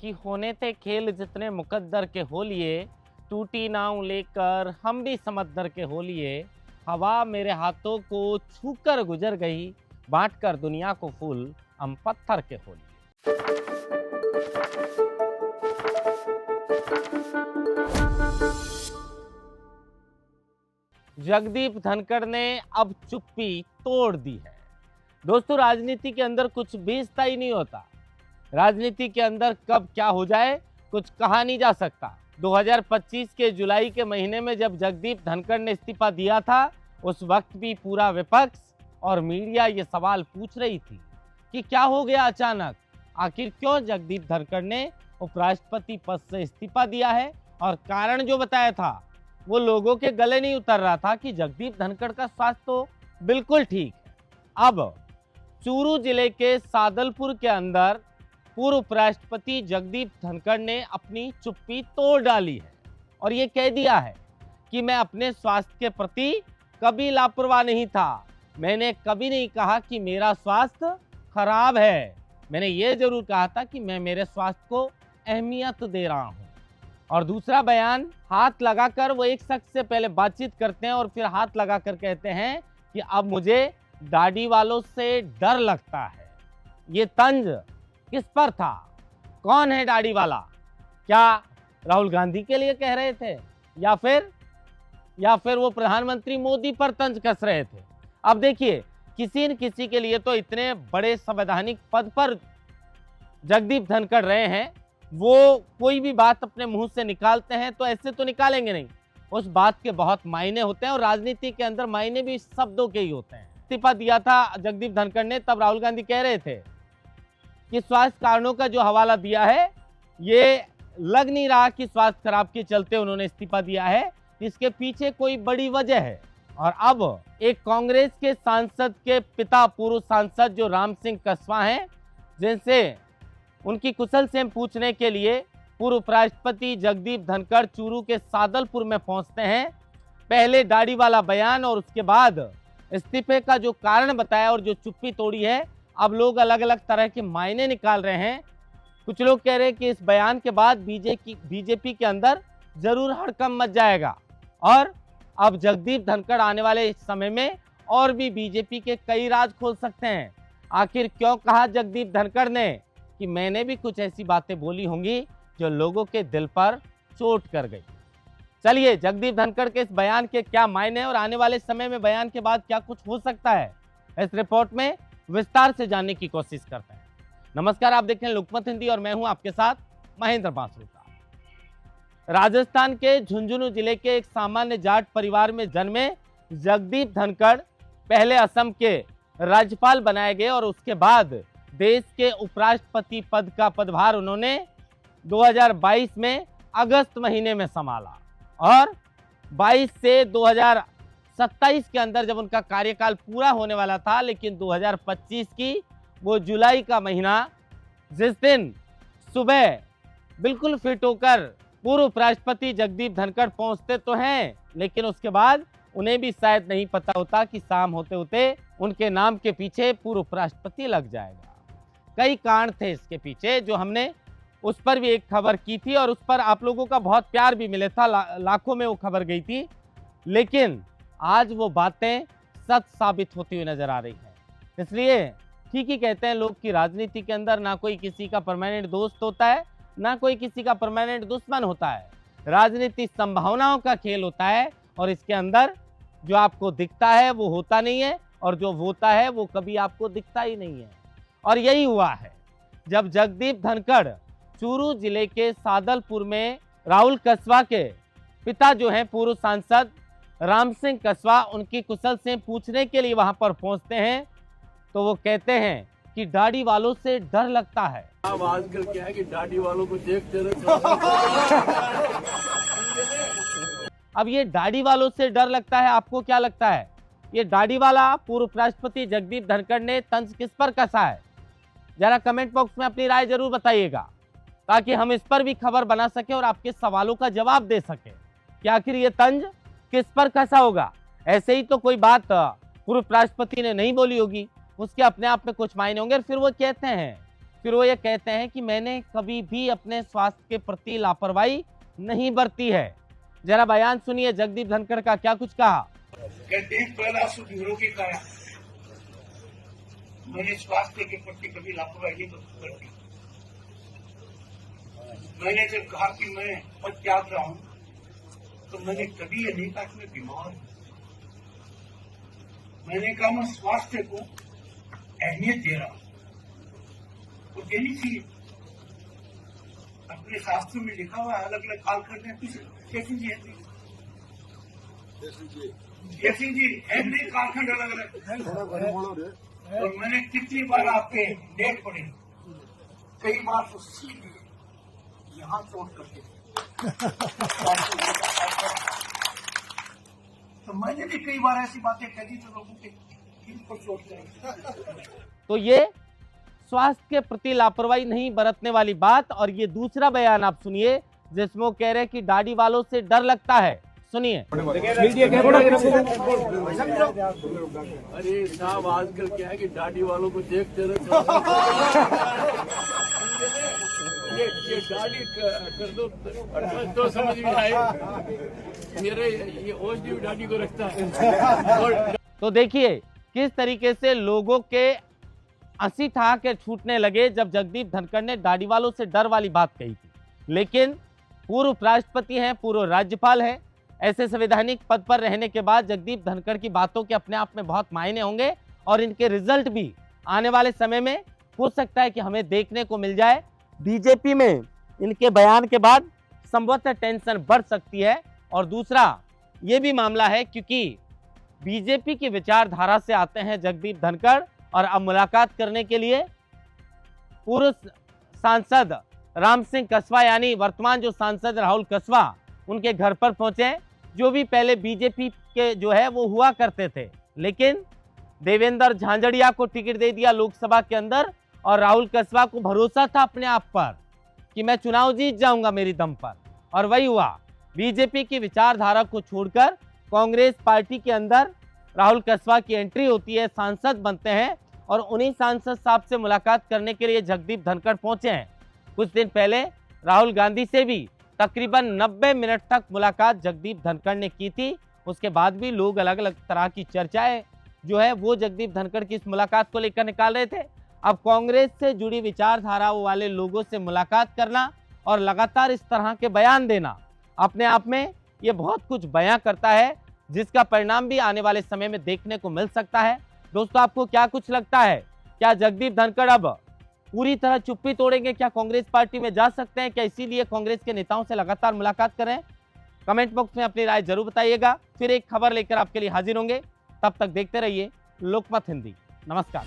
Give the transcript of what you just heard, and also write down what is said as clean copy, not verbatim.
कि होने थे खेल जितने मुकद्दर के हो लिए, टूटी नाव लेकर हम भी समंदर के हो लिए, हवा मेरे हाथों को छूकर गुजर गई, बांट कर दुनिया को फूल हम पत्थर के हो लिए। जगदीप धनखड़ ने अब चुप्पी तोड़ दी है। दोस्तों, राजनीति के अंदर कुछ भी स्थायी नहीं होता। राजनीति के अंदर कब क्या हो जाए कुछ कहा नहीं जा सकता। 2025 के जुलाई के महीने में जब जगदीप धनखड़ ने इस्तीफा दिया था, उस वक्त भी पूरा विपक्ष और मीडिया ये सवाल पूछ रही थी कि क्या हो गया अचानक, आखिर क्यों जगदीप धनखड़ ने उपराष्ट्रपति पद से इस्तीफा दिया है। और कारण जो बताया था वो लोगों के गले नहीं उतर रहा था कि जगदीप धनखड़ का स्वास्थ्य तो बिल्कुल ठीक है। अब चूरू जिले के सादलपुर के अंदर पूर्व उपराष्ट्रपति जगदीप धनखड़ ने अपनी चुप्पी तोड़ डाली है और ये कह दिया है कि मैं अपने स्वास्थ्य के प्रति कभी लापरवाह नहीं था। मैंने कभी नहीं कहा कि मेरा स्वास्थ्य खराब है। मैंने ये जरूर कहा था कि मैं मेरे स्वास्थ्य को अहमियत दे रहा हूं। और दूसरा बयान, हाथ लगाकर वो एक शख्स से पहले बातचीत करते हैं और फिर हाथ लगाकर कहते हैं कि अब मुझे दाढ़ी वालों से डर लगता है। ये तंज किस पर था? कौन है दाढ़ी वाला? क्या राहुल गांधी के लिए कह रहे थे या फिर वो प्रधानमंत्री मोदी पर तंज कस रहे थे? अब देखिए, किसी न किसी के लिए तो इतने बड़े संवैधानिक पद पर जगदीप धनखड़ रहे हैं, वो कोई भी बात अपने मुंह से निकालते हैं तो ऐसे तो निकालेंगे नहीं, उस बात के बहुत मायने होते हैं और राजनीति के अंदर मायने भी शब्दों के ही होते हैं। इस्तीफा दिया था जगदीप धनखड़ ने, तब राहुल गांधी कह रहे थे कि स्वास्थ्य कारणों का जो हवाला दिया है ये लग नहीं रहा कि स्वास्थ्य खराब के चलते उन्होंने इस्तीफा दिया है, इसके पीछे कोई बड़ी वजह है। और अब एक कांग्रेस के सांसद के पिता, पूर्व सांसद जो राम सिंह कस्वां हैं, जिनसे उनकी कुशल से पूछने के लिए पूर्व उपराष्ट्रपति जगदीप धनखड़ चूरू के सादलपुर में पहुंचते हैं। पहले दाढ़ी वाला बयान और उसके बाद इस्तीफे का जो कारण बताया और जो चुप्पी तोड़ी है, अब लोग अलग अलग तरह के मायने निकाल रहे हैं। कुछ लोग कह रहे हैं कि इस बयान के बाद बीजेपी के अंदर जरूर हड़कंप मच जाएगा और अब जगदीप धनखड़ आने वाले समय में और भी बीजेपी के कई राज खोल सकते हैं। आखिर क्यों कहा जगदीप धनखड़ ने कि मैंने भी कुछ ऐसी बातें बोली होंगी जो लोगों के दिल पर चोट कर गई। चलिए, जगदीप धनखड़ के इस बयान के क्या मायने और आने वाले समय में बयान के बाद क्या कुछ हो सकता है, इस रिपोर्ट में विस्तार से जानने की कोशिश करते हैं। नमस्कार, आप देख रहे हैं लोकमत हिंदी और मैं हूं आपके साथ महेंद्र बांसुरा। राजस्थान के झुंझुनू जिले के एक सामान्य जाट परिवार में जन्मे जगदीप धनखड़ पहले असम के राज्यपाल बनाए गए और उसके बाद देश के उपराष्ट्रपति पद का पदभार उन्होंने 2022 में अगस्त महीने में संभाला और 22 से 2027 के अंदर जब उनका कार्यकाल पूरा होने वाला था, लेकिन 2025 की वो जुलाई का महीना, जिस दिन सुबह बिल्कुल फिट होकर पूर्व उपराष्ट्रपति जगदीप धनखड़ पहुंचते तो हैं, लेकिन उसके बाद उन्हें भी शायद नहीं पता होता कि शाम होते होते उनके नाम के पीछे पूर्व उपराष्ट्रपति लग जाएगा। कई कारण थे इसके पीछे, जो हमने उस पर भी एक खबर की थी और उस पर आप लोगों का बहुत प्यार भी मिला था, लाखों में वो खबर गई थी। लेकिन आज वो बातें सच साबित होती हुई नजर आ रही है। इसलिए ठीक ही कहते हैं लोग कि राजनीति के अंदर ना कोई किसी का परमानेंट दोस्त होता है, ना कोई किसी का परमानेंट दुश्मन होता है। राजनीति संभावनाओं का खेल होता है और इसके अंदर जो आपको दिखता है वो होता नहीं है और जो होता है वो कभी आपको दिखता ही नहीं है। और यही हुआ है जब जगदीप धनखड़ चूरू जिले के सादलपुर में राहुल कस्वां के पिता जो हैं पूर्व सांसद राम सिंह कस्वां, उनकी कुशल से पूछने के लिए वहां पर पहुंचते हैं तो वो कहते हैं कि दाढ़ी वालों से डर लगता है। अब आजकल क्या है कि दाढ़ी वालों को देखते रहे। अब ये दाढ़ी वालों से डर लगता है, आपको क्या लगता है? ये दाढ़ी वाला पूर्व उपराष्ट्रपति जगदीप धनखड़ ने तंज किस पर कसा है? जरा कमेंट बॉक्स में अपनी राय जरूर बताइएगा ताकि हम इस पर भी खबर बना सके और आपके सवालों का जवाब दे सके कि आखिर ये तंज किस पर कसा होगा। ऐसे ही तो कोई बात पूर्व उपराष्ट्रपति ने नहीं बोली होगी, उसके अपने आप में कुछ मायने होंगे। फिर वो कहते हैं फिर वो ये कहते हैं कि मैंने कभी भी अपने स्वास्थ्य के प्रति लापरवाही नहीं बरती है। जरा बयान सुनिए जगदीप धनखड़ का क्या कुछ कहा। पहला सुदूरों की कारण मैंने स्वास्थ्य के प्रति कभी लापरवाही नहीं बरती। मैंने जब कहा कि मैं पद त्याग रहा हूं तो मैंने कभी ये नहीं कहा कि मैं बीमार हूं। मैंने कहा मैं स्वास्थ्य को अहमियत दे रहा हूं, तो देनी चाहिए। अपने शास्त्रों में लिखा हुआ है अलग अलग कालखंड में कुछ जैसे जी है नहीं कालखंड अलग अलग। और मैंने कितनी बार आपके लेख पढ़े, कई बार तो सीधे यहाँ चोट करके तो मैंने भी कई बार ऐसी बातें कही तो लोगों के इनको चोट करेंगे। तो ये स्वास्थ्य के प्रति लापरवाही नहीं बरतने वाली बात। और ये दूसरा बयान आप सुनिए जिसमें वो कह रहे हैं कि दाढ़ी वालों से डर लगता है। सुनिए। अरे साहब आजकल क्या है कि दाढ़ी वालों को देखते रहे ये दाढ़ी कर दो तो समझ में आए। मेरे ये ओसडी दाढ़ी को रखता है। तो देखिए किस तरीके से लोगों के हंसी ठहाके छूटने लगे जब जगदीप धनखड़ ने दाढ़ी वालों से डर वाली बात कही थी। लेकिन पूर्व उपराष्ट्रपति हैं, पूर्व राज्यपाल हैं, ऐसे संवैधानिक पद पर रहने के बाद जगदीप धनखड़ की बातों के अपने आप में बहुत मायने होंगे और इनके रिजल्ट भी आने वाले समय में हो सकता है कि हमें देखने को मिल जाए। बीजेपी में इनके बयान के बाद संभवतः टेंशन बढ़ सकती है। और दूसरा ये भी मामला है क्योंकि बीजेपी की विचारधारा से आते हैं जगदीप धनखड़ और अब मुलाकात करने के लिए पूर्व सांसद राम सिंह कस्वा यानी वर्तमान जो सांसद राहुल कस्वा उनके घर पर पहुंचे, जो भी पहले बीजेपी के जो है वो हुआ करते थे। लेकिन देवेंद्र झांझड़िया को टिकट दे दिया लोकसभा के अंदर और राहुल कस्वा को भरोसा था अपने आप पर कि मैं चुनाव जीत जाऊंगा मेरी दम पर, और वही हुआ। बीजेपी की विचारधारा को छोड़कर कांग्रेस पार्टी के अंदर राहुल कस्वा की एंट्री होती है, सांसद बनते हैं और उन्हीं सांसद साहब से मुलाकात करने के लिए जगदीप धनखड़ पहुंचे हैं। कुछ दिन पहले राहुल गांधी से भी तकरीबन 90 मिनट तक मुलाकात जगदीप धनखड़ ने की थी। उसके बाद भी लोग अलग अलग तरह की चर्चाएं जो है वो जगदीप धनखड़ की इस मुलाकात को लेकर निकाल रहे थे। अब कांग्रेस से जुड़ी विचारधारा वाले लोगों से मुलाकात करना और लगातार इस तरह के बयान देना अपने आप में ये बहुत कुछ बयां करता है, जिसका परिणाम भी आने वाले समय में देखने को मिल सकता है। दोस्तों आपको क्या कुछ लगता है, क्या जगदीप धनखड़ अब पूरी तरह चुप्पी तोड़ेंगे? क्या कांग्रेस पार्टी में जा सकते हैं? क्या इसीलिए कांग्रेस के नेताओं से लगातार मुलाकात करें? कमेंट बॉक्स में अपनी राय जरूर बताइएगा। फिर एक खबर लेकर आपके लिए हाजिर होंगे। तब तक देखते रहिए लोकमत हिंदी। नमस्कार।